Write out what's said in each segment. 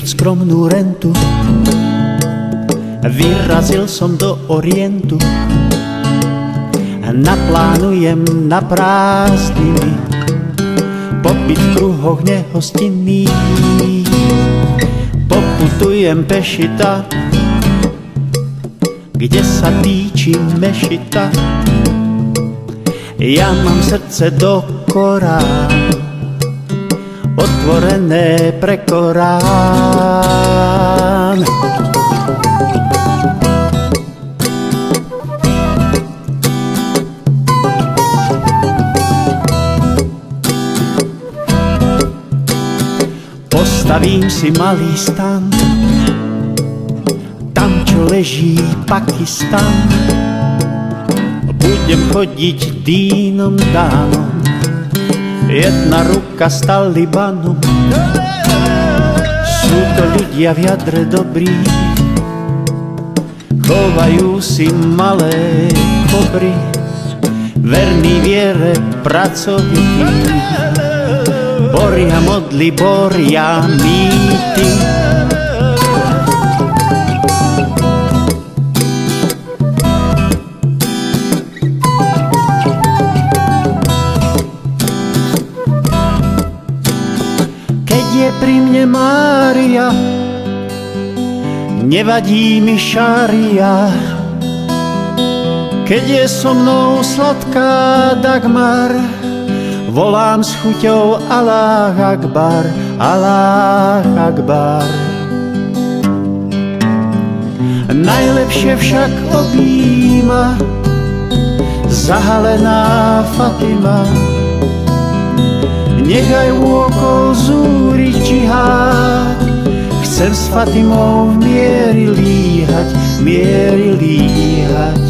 Žijúc skromnú rentu, vyrazil som do Orientu. Naplánujem na prázdniny pobyt v kruhoch nehostinných. Poputujem pešita, kde sa týči mešita. Ja mám srdce do Korán, otvorené pre Korán. Postavím si malý stan, tam čo leží Pakistan. Budem chodiť Dínom Dánom, jedna ruka s Talibanom. Sú to ľudia v jadre dobrí, chovajú si malé kobry, verný viere pracovitý. Boria modly, boria mýty. Keď je pri mne Mária, nevadí mi šaria. Keď je so mnou sladká Dagmar, volám s chuťou Alláh Akbar, Alláh Akbar. Najlepšie však objíma zahalená Fatima. Nechaj vôkol zúriť džihad, chcem s Fatimou v miery líhať, miery líhať.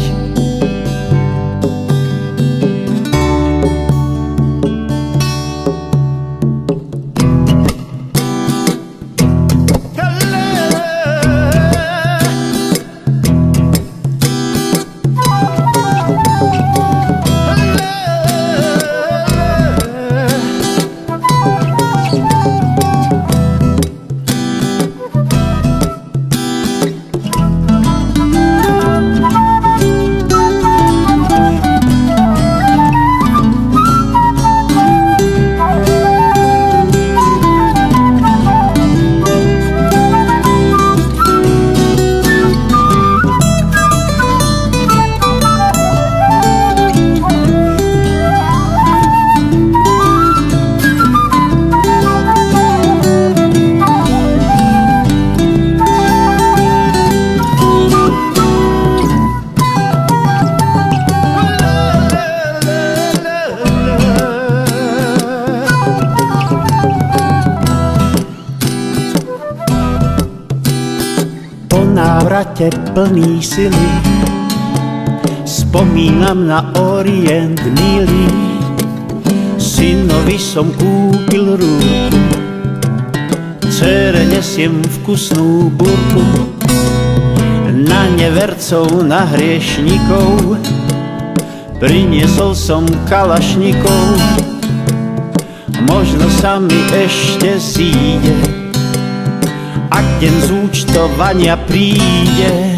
Návrate plný sily spomínam na Orient milý. Synovi som kúpil rúku, dcére nesiem vkusnú burku. Na nevercov, na hriešnikov priniesol som kalašnikov. Možno sa mi ešte zíde, ak deň zúčtovania príde.